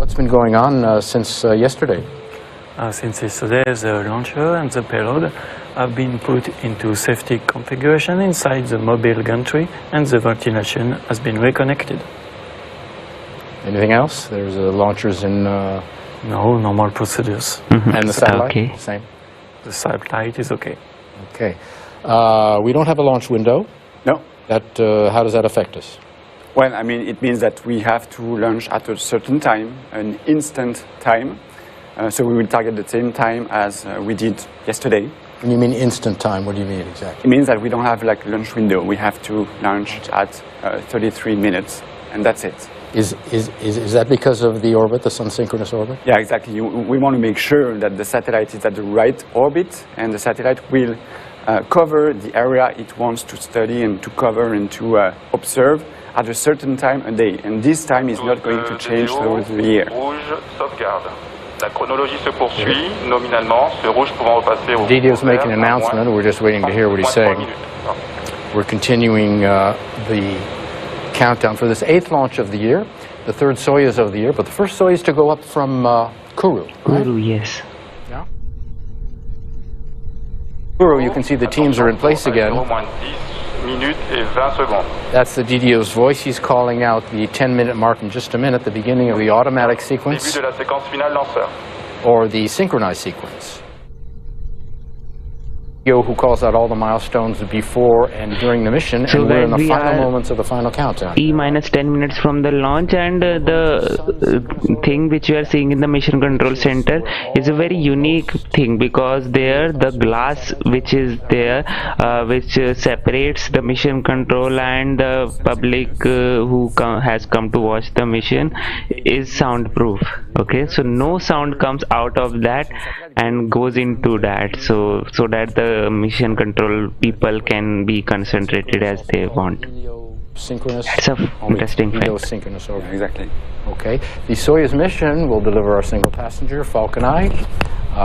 What's been going on since yesterday? Since yesterday, the launcher and the payload have been put into safety configuration inside the mobile gantry, and the ventilation has been reconnected. Anything else? There's launchers in... No, normal procedures. And the satellite? Okay. Same? The satellite is okay. Okay. We don't have a launch window. No. How does that affect us? Well, I mean, it means that we have to launch at a certain time, an instant time. So we will target the same time as we did yesterday. When you mean instant time, what do you mean exactly? It means that we don't have like a launch window. We have to launch at 33 minutes, and that's it. Is that because of the orbit, the sun-synchronous orbit? Yeah, exactly. We want to make sure that the satellite is at the right orbit, and the satellite will cover the area it wants to study and to cover and to observe at a certain time a day. And this time is not going to change throughout the year. La chronologie se poursuit, nominalement, ce rouge pouvant repasser au Didio's making an announcement, we're just waiting to hear what he's saying. We're continuing the countdown for this 8th launch of the year, the 3rd Soyuz of the year, but the first Soyuz to go up from Kourou. Kourou, yes. Yeah. Kourou, you can see the teams are in place again. That's the Didio's voice. He's calling out the 10-minute mark in just a minute, the beginning of the automatic sequence or the synchronized sequence. Who calls out all the milestones before and during the mission, so and we're in the final moments of the final countdown. T-minus 10 minutes from the launch, and the thing which you are seeing in the mission control center is a very unique thing, because there the glass which is there which separates the mission control and the public who has come to watch the mission is soundproof. Okay, so no sound comes out of that and goes into that, so that the mission control people can be concentrated as they want. Synchronous. It's an interesting fact. Synchronous orbit. Yeah, exactly. Okay. The Soyuz mission will deliver our single passenger Falcon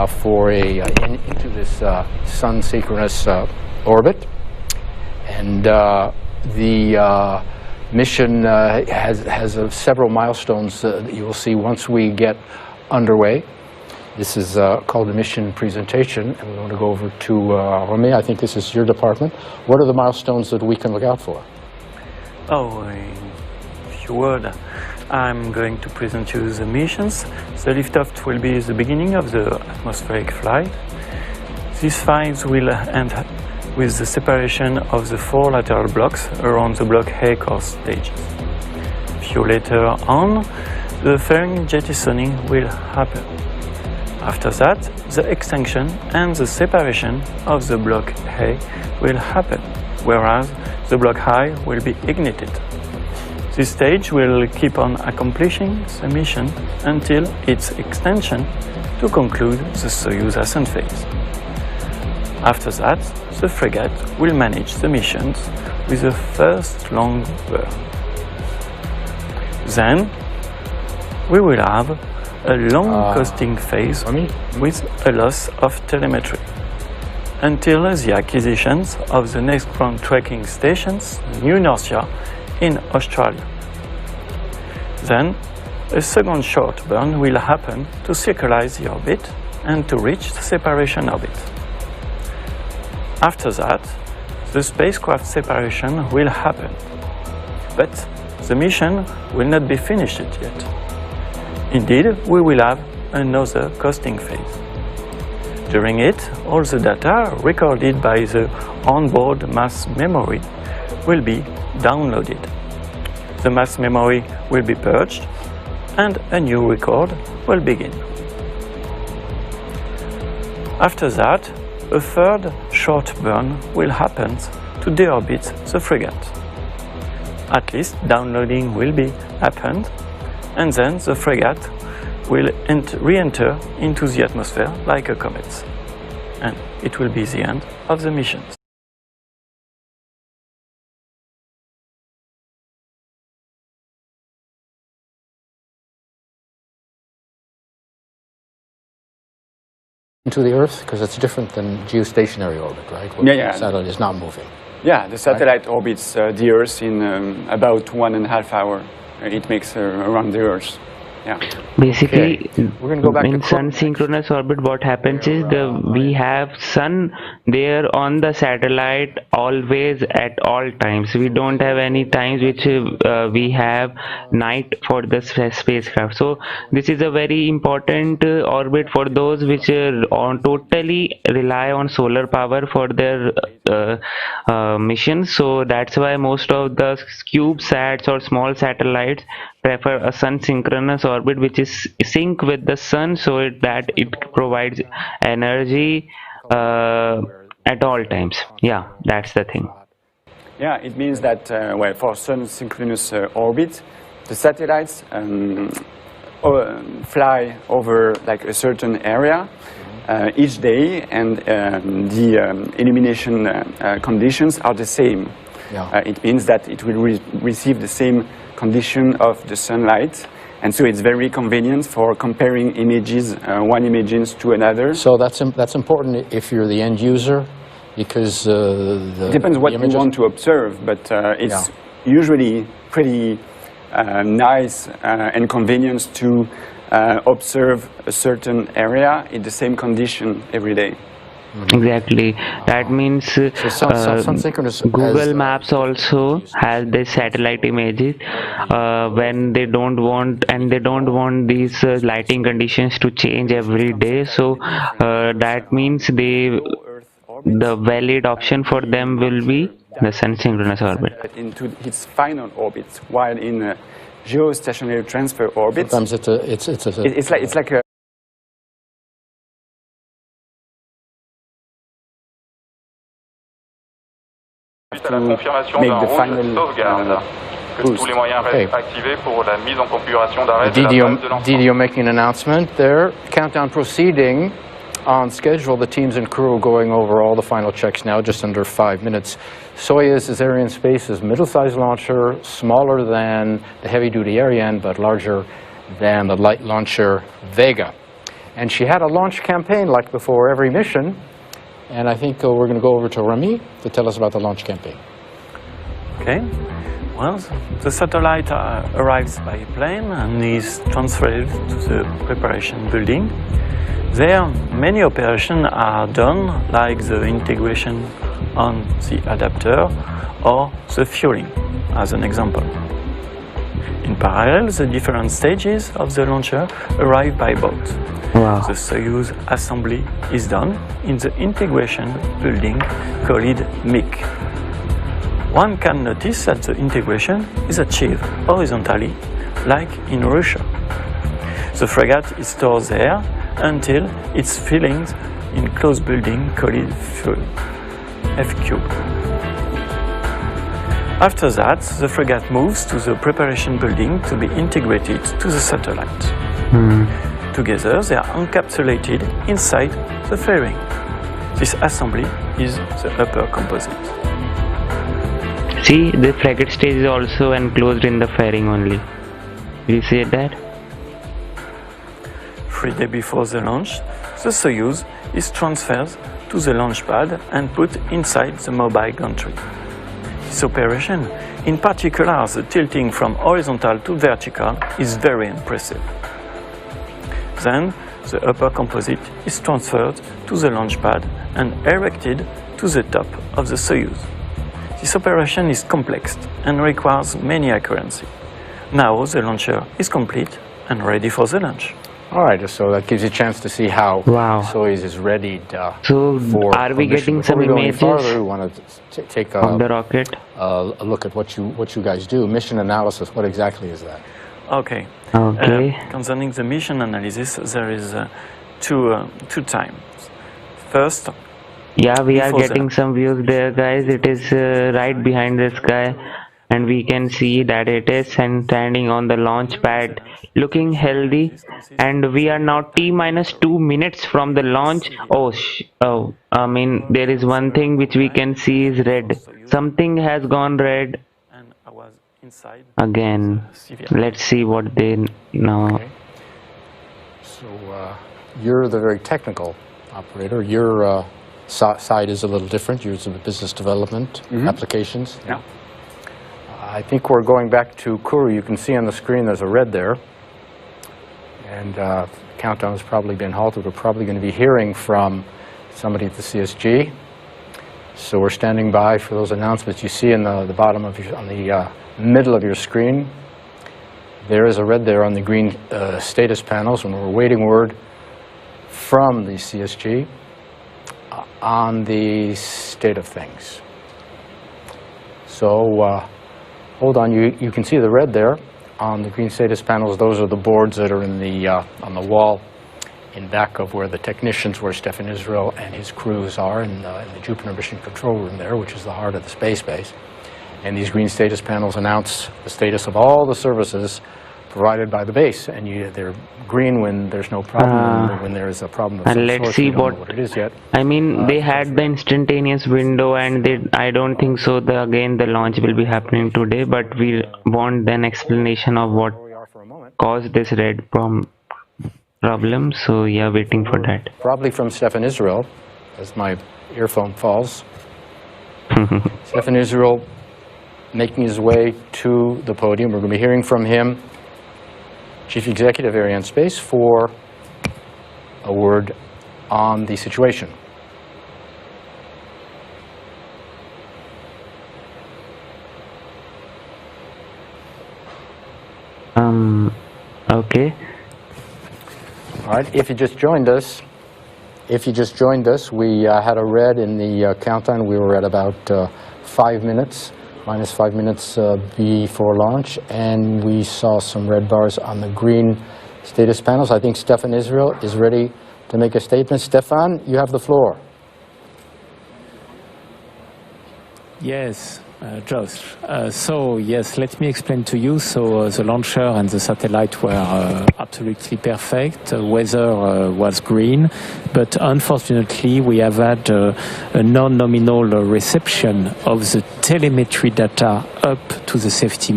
for into this sun synchronous orbit, and the mission has several milestones that you will see once we get underway. This is called the mission presentation, and we want to go over to Romé. I think this is your department. What are the milestones that we can look out for? Oh, in a few words, I'm going to present you the missions. The liftoff will be the beginning of the atmospheric flight. These flights will end with the separation of the 4 lateral blocks around the block A course stages. A few later on, the fairing jettisoning will happen. After that, the extinction and the separation of the block A will happen, whereas the block I will be ignited. This stage will keep on accomplishing the mission until its extension to conclude the Soyuz ascent phase. After that, the frigate will manage the missions with the first long burn. Then, we will have a long coasting phase with a loss of telemetry until the acquisitions of the next ground tracking stations, New Norcia, in Australia. Then, a second short burn will happen to circularize the orbit and to reach the separation orbit. After that, the spacecraft separation will happen, but the mission will not be finished yet. Indeed, we will have another coasting phase. During it, all the data recorded by the onboard mass memory will be downloaded. The mass memory will be purged, and a new record will begin. After that, a third short burn will happen to deorbit the frigate. At least downloading will be happened, and then the frigate will re-enter into the atmosphere like a comet. And it will be the end of the mission. Into the Earth, because it's different than geostationary orbit, right? Where Yeah. The satellite is not moving. Yeah, the satellite orbits the Earth in about 1.5 hours. It makes around the Earth. Yeah. Basically, Okay. We're gonna go back in to sun synchronous orbit, what happens is we have sun there on the satellite always at all times. We don't have any times which we have night for the spacecraft. So this is a very important orbit for those which on totally rely on solar power for their missions. So that's why most of the CubeSats or small satellites prefer a sun synchronous orbit which is sync with the sun, so that it provides energy at all times. Yeah, that's the thing. Yeah, it means that well, for sun synchronous orbit, the satellites fly over like a certain area each day, and the illumination conditions are the same. Yeah. It means that it will receive the same condition of the sunlight, and so it's very convenient for comparing images, one images to another. So that's important if you're the end user, because It depends what you want to observe, but it's usually pretty nice and convenient to observe a certain area in the same condition every day. Exactly. That means sun synchronous Google Maps also has the satellite images when they don't want these lighting conditions to change every day. So that means the valid option for them will be the sun synchronous orbit. Into its final orbit, while in geostationary transfer orbit, sometimes it's like a Suite à la confirmation make d'un the rouge final, sauvegarde, que tous les moyens restent activés pour la mise en configuration d'arrêt de la phase de lancement. DDO making an announcement there. Countdown proceeding on schedule. The teams and crew are going over all the final checks now, just under 5 minutes. Soyuz is Arianespace's middle-sized launcher, smaller than the heavy-duty Ariane, but larger than the light launcher Vega. And she had a launch campaign like before every mission. And I think we're going to go over to Remy to tell us about the launch campaign. Okay. Well, the satellite arrives by plane and is transferred to the preparation building. There, many operations are done, like the integration on the adapter or the fueling, as an example. In parallel, the different stages of the launcher arrive by boat. Wow. The Soyuz assembly is done in the integration building called MIC. One can notice that the integration is achieved horizontally, like in Russia. The frigate is stored there until its fillings in closed building called FQ. After that, the frigate moves to the preparation building to be integrated to the satellite. Together, they are encapsulated inside the fairing. This assembly is the upper composite. See, the frigate stage is also enclosed in the fairing only. You see that? 3 days before the launch, the Soyuz is transferred to the launch pad and put inside the mobile gantry. This operation, in particular the tilting from horizontal to vertical, is very impressive. Then, the upper composite is transferred to the launch pad and erected to the top of the Soyuz. This operation is complex and requires many accuracy. Now the launcher is complete and ready for the launch. All right, so that gives you a chance to see how Soyuz is readied for are we getting Before some we go any images farther, we want to take of the rocket? a look at what you guys do. Mission analysis, what exactly is that? Okay. Concerning the mission analysis, there is two times. First, yeah, we are getting some views there, guys. It is right behind this guy, and we can see that it is standing on the launch pad, looking healthy. And we are now T-2 minutes from the launch. I mean, there is one thing which we can see is red. Something has gone red. Again, let's see what they know. Okay. So you're the very technical operator. Your side is a little different. Yours is business development, applications. Yeah. I think we're going back to Kuru. You can see on the screen there's a red there. and countdown has probably been halted. We're probably going to be hearing from somebody at the CSG. So we're standing by for those announcements. You see in the bottom of on the middle of your screen, there is a red there on the green status panels, and we're waiting word from the CSG on the state of things. So hold on, you can see the red there on the green status panels. Those are the boards that are in the on the wall in back of where the technicians, where Stefan Israel and his crews are in the Jupiter Mission Control Room there, which is the heart of the space base. And these green status panels announce the status of all the services provided by the base, and they're green when there's no problem, and when there is a problem of some let's sort, see we don't know what it is yet. I mean, they had the instantaneous window, and I don't think so. Again, the launch will be happening today, but we want an explanation of what caused this red problem. So yeah, waiting for that. Probably from Stefan Israel, as my earphone falls. Stefan Israel making his way to the podium. We're going to be hearing from him, Chief Executive Arianespace, for a word on the situation. Okay. All right, if you just joined us, we had a red in the countdown. We were at about 5 minutes, minus 5 minutes before launch, and we saw some red bars on the green status panels. I think Stefan Israel is ready to make a statement. Stefan, you have the floor. Yes, Josh. So yes, let me explain to you. So the launcher and the satellite were absolutely perfect. Weather was green, but unfortunately we have had a non-nominal reception of the telemetry data up to the safety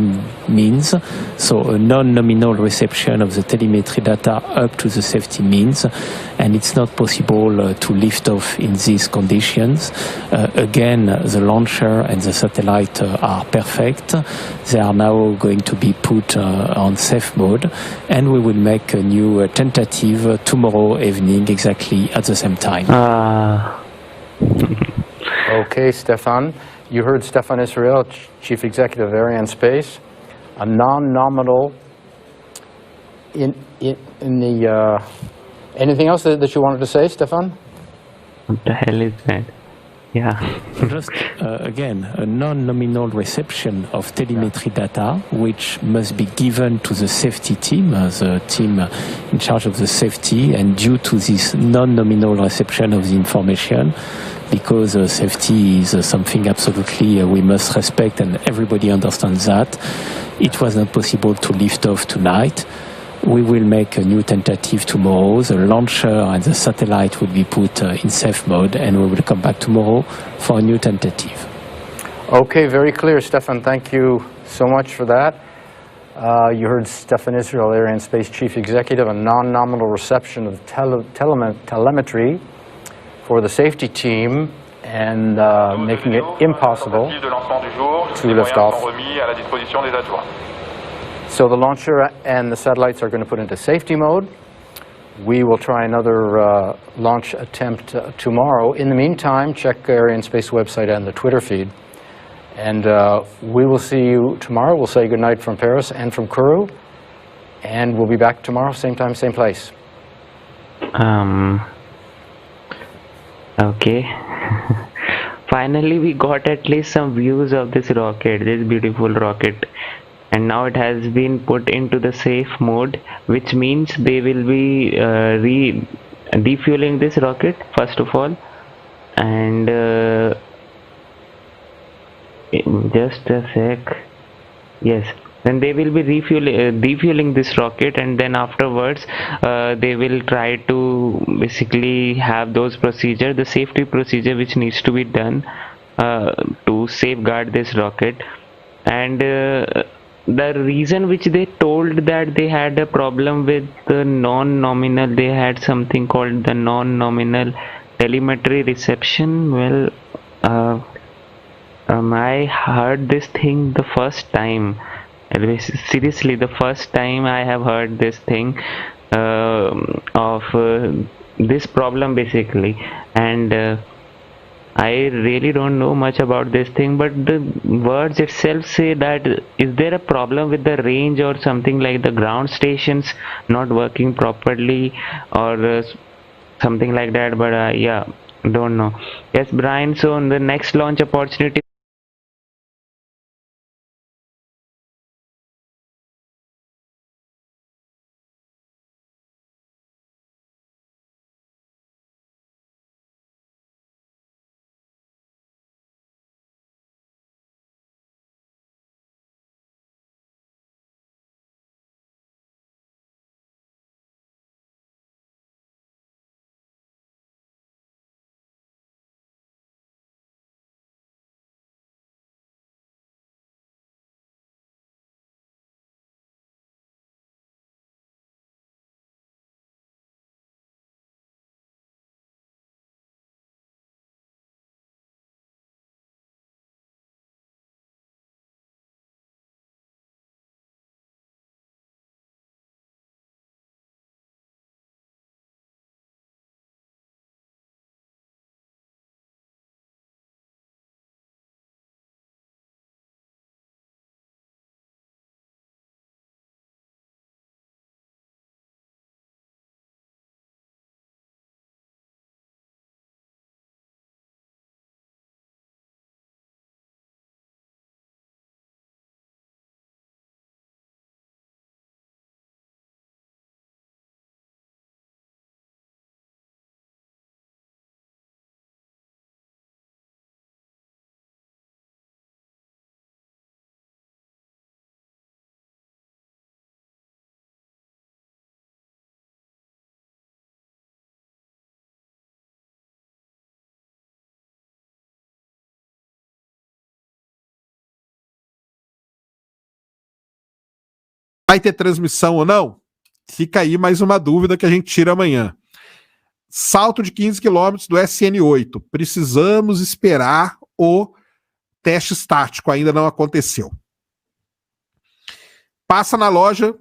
means. So a non-nominal reception of the telemetry data up to the safety means, and it's not possible to lift off in these conditions. Again, the launcher and the satellite are perfect. They are now going to be put on safe mode, and we will make a new tentative tomorrow evening exactly at the same time. Okay, Stefan. You heard Stefan Israel, Chief Executive of Arianespace, a non-nominal in the... anything else that you wanted to say, Stefan? What the hell is that? Yeah. Just again, a non-nominal reception of telemetry data, which must be given to the safety team, the team in charge of the safety, and due to this non-nominal reception of the information, because safety is something absolutely we must respect, and everybody understands that, it was not possible to lift off tonight. We will make a new tentative tomorrow. The launcher and the satellite will be put in safe mode, and we will come back tomorrow for a new tentative. Okay, very clear, Stefan. Thank you so much for that. You heard Stefan Israel, Arianespace Chief Executive, a non-nominal reception of telemetry for the safety team, and making it impossible to lift off. So the launcher and the satellites are going to put into safety mode. We will try another launch attempt tomorrow. In the meantime, check Arianespace website and the Twitter feed. And we will see you tomorrow. We'll say goodnight from Paris and from Kourou. And we'll be back tomorrow, same time, same place. Okay. Finally, we got at least some views of this rocket, this beautiful rocket. And now it has been put into the safe mode, which means they will be defueling this rocket first of all, and just a sec. Yes, then they will be defueling this rocket, and then afterwards they will try to basically have those procedure, the safety procedure which needs to be done to safeguard this rocket. And the reason which they told that they had a problem with the non-nominal, they had something called the non-nominal telemetry reception. Well, I heard this thing the first time. Seriously, the first time I have heard this thing. of this problem basically. And I really don't know much about this thing, but the words itself say that is there a problem with the range or something, like the ground stations not working properly or something like that, but yeah, don't know. Yes, Brian, so on the next launch opportunity. Vai ter transmissão ou não? Fica aí mais uma dúvida que a gente tira amanhã. Salto de 15 km do SN8. Precisamos esperar o teste estático, ainda não aconteceu. Passa na loja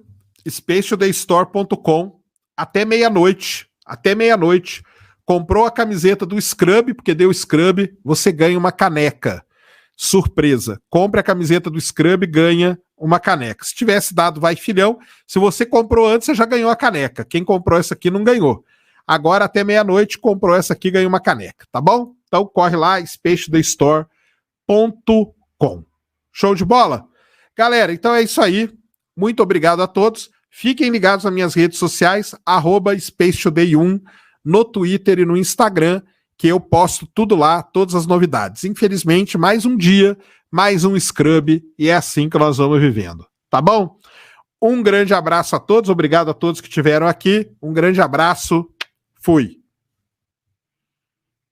spacetodaystore.com até meia-noite. Até meia-noite. Comprou a camiseta do Scrub, porque deu Scrub, você ganha uma caneca. Surpresa. Compre a camiseta do Scrub, ganha uma caneca. Se tivesse dado vai filhão, se você comprou antes, você já ganhou a caneca. Quem comprou essa aqui não ganhou. Agora, até meia-noite, comprou essa aqui, ganhou uma caneca, tá bom? Então, corre lá, spacetodaystore.com. Show de bola? Galera, então é isso aí. Muito obrigado a todos. Fiquem ligados nas minhas redes sociais, @SpaceToday1, no Twitter e no Instagram, que eu posto tudo lá, todas as novidades. Infelizmente, mais um dia, mais um Scrub, e é assim que nós vamos vivendo. Tá bom? Um grande abraço a todos, obrigado a todos que estiveram aqui. Um grande abraço, fui.